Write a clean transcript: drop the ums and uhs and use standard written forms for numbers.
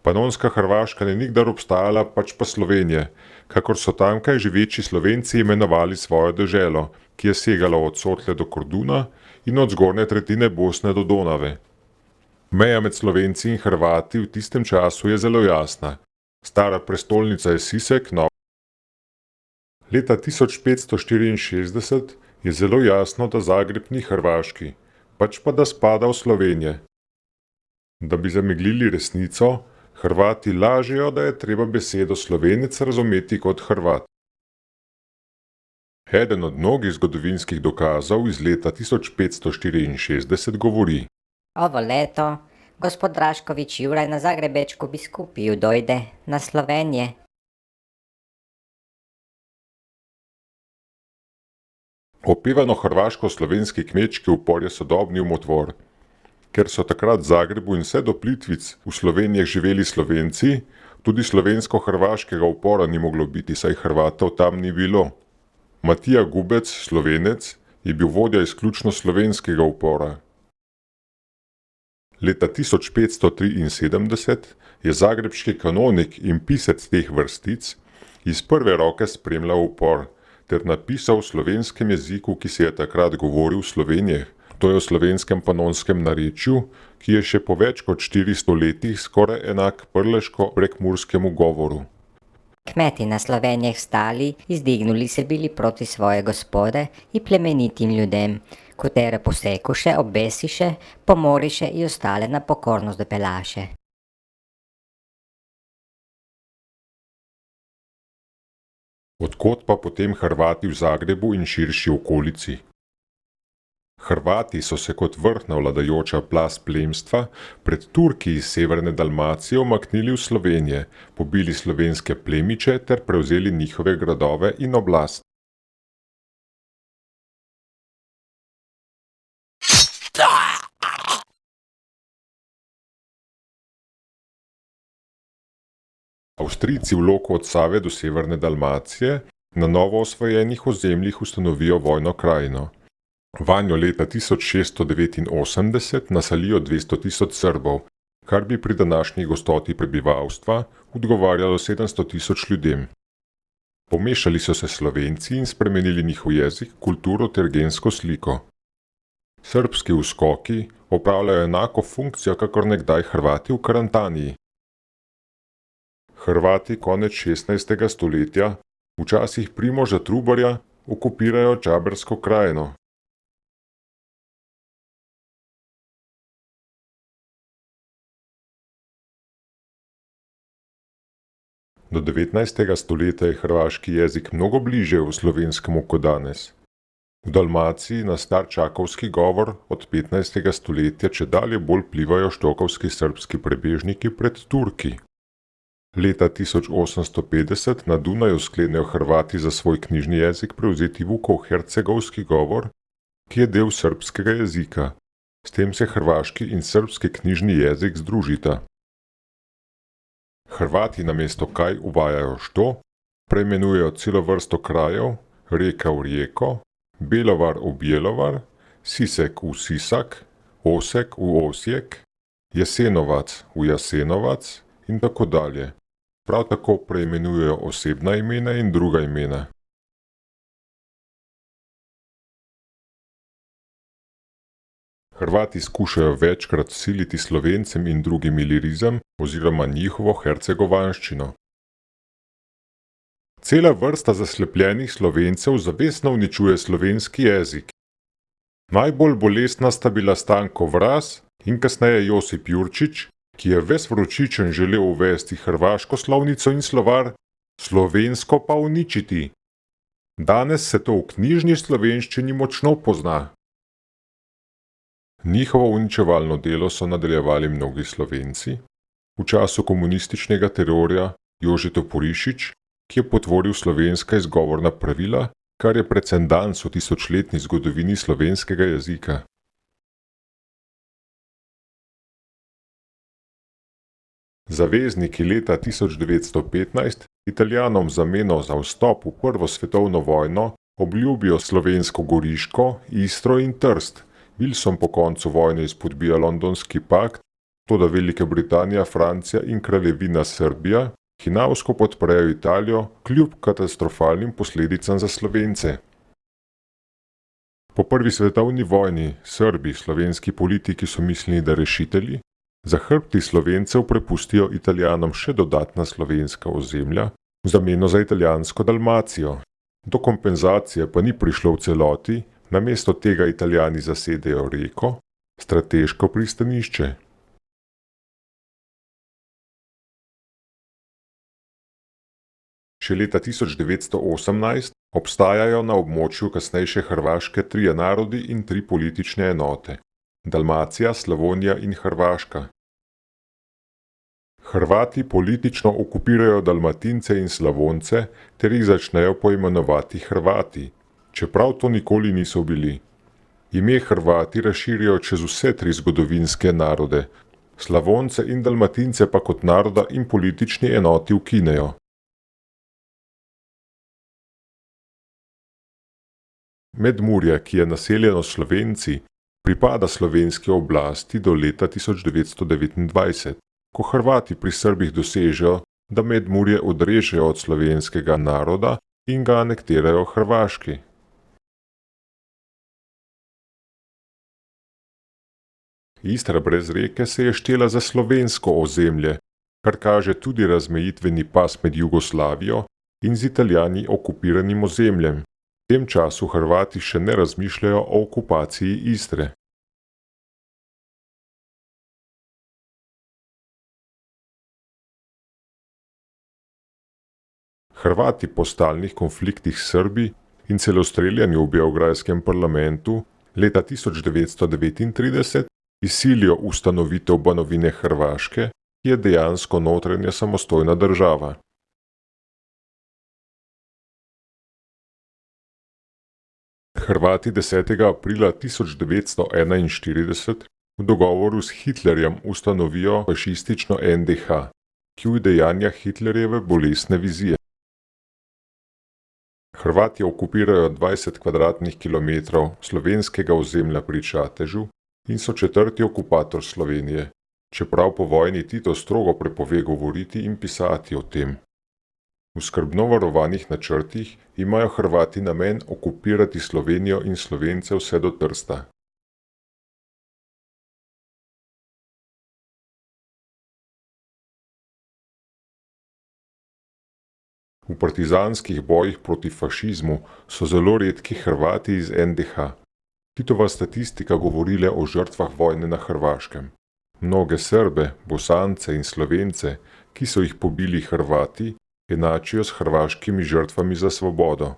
Panonska Hrvaška ni nikdar obstajala, pač pa Slovenije, kakor so tamkaj živeči Slovenci imenovali svojo deželo, ki je segala od Sotle do Korduna in od zgornje tretjine Bosne do Donave. Meja med Slovenci in Hrvati v tistem času je zelo jasna. Stara prestolnica je Sisek, Leta 1564 je zelo jasno, da Zagreb ni hrvaški, pač pa da spada v Slovenije. Da bi zameglili resnico, Hrvati lažejo, da je treba besedo Slovenec razumeti kot Hrvat. Eden od mnogih zgodovinskih dokazov iz leta 1564 govori: Ovo leto gospod Drašković Juraj na Zagrebečku biskupiju dojde na Slovenije. Opevano hrvaško-slovenski kmečki upor je sodobni umotvor. Ker so takrat v Zagrebu in vse do Plitvic v Slovenijah živeli Slovenci, tudi slovensko-hrvaškega upora ni moglo biti, saj Hrvatov tam ni bilo. Matija Gubec, Slovenec, je bil vodja izključno slovenskega upora. Leta 1573 je zagrebški kanonik in pisec teh vrstic iz prve roke spremljal upor ter napisal v slovenskem jeziku, ki se je takrat govoril v Slovenijah, to je v slovenskem panonskem narečju, ki je še po več kot 400 letih skoraj enak prleško-prekmurskemu govoru. Kmeti na Slovenijah stali, izdignuli se bili proti svoje gospode i plemenitim ljudem, kotere posekuše, obesiše, pomoriše i ostale na pokornost dopelaše. Odkot pa potem Hrvati v Zagrebu in širši okolici? Hrvati so se kot vrhna vladajoča plast plemstva pred Turki iz severne Dalmacije umaknili v Slovenije, pobili slovenske plemiče ter prevzeli njihove gradove in oblast. Avstrijci v loku od Save do severne Dalmacije na novo osvojenih ozemljih ustanovijo vojno krajino. Vanjo leta 1689 naselijo 200 tisoč Srbov, kar bi pri današnji gostoti prebivalstva odgovarjalo 700 tisoč ljudem. Pomešali so se Slovenci in spremenili njihov jezik, kulturo ter gensko sliko. Srbski uskoki opravljajo enako funkcijo kakor nekdaj Hrvati v Karantaniji. Hrvati konec 16. stoletja, včasih Primoža Trubarja, okupirajo Čabersko krajino. Do 19. stoletja je hrvaški jezik mnogo bliže v slovenskemu kot danes. V Dalmaciji na star čakovski govor od 15. stoletja čedalje bolj vplivajo štokovski srbski prebežniki pred Turki. Leta 1850 na Dunaju sklenejo Hrvati za svoj knjižni jezik prevzeti Vukov hercegovski govor, ki je del srbskega jezika. S tem se hrvaški in srbski knjižni jezik združita. Hrvati namesto kaj uvajajo što, preimenujejo celo vrsto krajev, Reka v Rijeko, Belovar v Bjelovar, Sisek v Sisak, Osek v Osijek, Jasenovac v Jasenovac in tako dalje. Prav tako preimenujejo osebna imena in druga imena. Hrvati skušajo večkrat siliti Slovencem in drugim ilirizem oziroma njihovo hercegovanščino. Cela vrsta zaslepljenih Slovencev zavestno uničuje slovenski jezik. Najbolj bolestna sta bila Stanko Vraz in kasneje Josip Jurčič, ki je ves vročičen želel uvesti hrvaško slovnico in slovar, slovensko pa uničiti. Danes se to v knjižni slovenščini močno pozna. Njihovo uničevalno delo so nadaljevali mnogi Slovenci. V času komunističnega terorja Jože Toporišič, ki je potvoril slovenska izgovorna pravila, kar je precedens v tisočletni zgodovini slovenskega jezika. Zavezniki leta 1915 Italijanom v zameno za vstop v Prvo svetovno vojno obljubijo slovensko Goriško, Istro in Trst. Wilson po koncu vojne izpodbija Londonski pakt Toda Velika Britanija, Francija in kraljevina Srbija hinavsko podprejo Italijo kljub katastrofalnim posledicam za Slovence. Po prvi svetovni vojni Srbi, slovenski politiki so mislili, da rešitelji, za hrbti Slovencev prepustijo Italijanom še dodatna slovenska ozemlja v zameno za italijansko Dalmacijo. Do kompenzacije pa ni prišlo v celoti, namesto tega Italijani zasedejo Reko, strateško pristanišče. Še leta 1918 obstajajo na območju kasnejše Hrvaške trije narodi in tri politične enote: Dalmacija, Slavonija in Hrvaška. Hrvati politično okupirajo Dalmatince in Slavonce ter jih začnejo poimenovati Hrvati, čeprav to nikoli niso bili. Ime Hrvati razširijo čez vse tri zgodovinske narode, Slavonce in Dalmatince pa kot naroda in politični enoti ukinejo. Medmurje, ki je naseljeno s Slovenci, pripada slovenski oblasti do leta 1929, ko Hrvati pri Srbih dosežejo, da Medmurje odrežejo od slovenskega naroda in ga anektirajo Hrvaški. Istra brez Reke se je štela za slovensko ozemlje, kar kaže tudi razmejitveni pas med Jugoslavijo in z Italijani okupiranim ozemljem. V tem času Hrvati še ne razmišljajo o okupaciji Istre. Hrvati po stalnih konfliktih s Srbi in celo streljanju v beograjskem parlamentu leta 1939 izsilijo ustanovitev Banovine Hrvaške, ki je dejansko notranja samostojna država. Hrvati 10. aprila 1941 v dogovoru s Hitlerjem ustanovijo fašistično NDH, ki udejanja Hitlerjeve bolestne vizije. Hrvati okupirajo 20 kvadratnih kilometrov slovenskega ozemlja pri Čatežu in so četrti okupator Slovenije, čeprav po vojni Tito strogo prepove govoriti in pisati o tem. V skrbno varovanih načrtih imajo Hrvati namen okupirati Slovenijo in Slovence vse do Trsta. V partizanskih bojih proti fašizmu so zelo redki Hrvati iz NDH. Titova statistika govori le o žrtvah vojne na Hrvaškem. Mnoge Srbe, Bosance in Slovence, ki so jih pobili Hrvati, enačijo s hrvaškimi žrtvami za svobodo.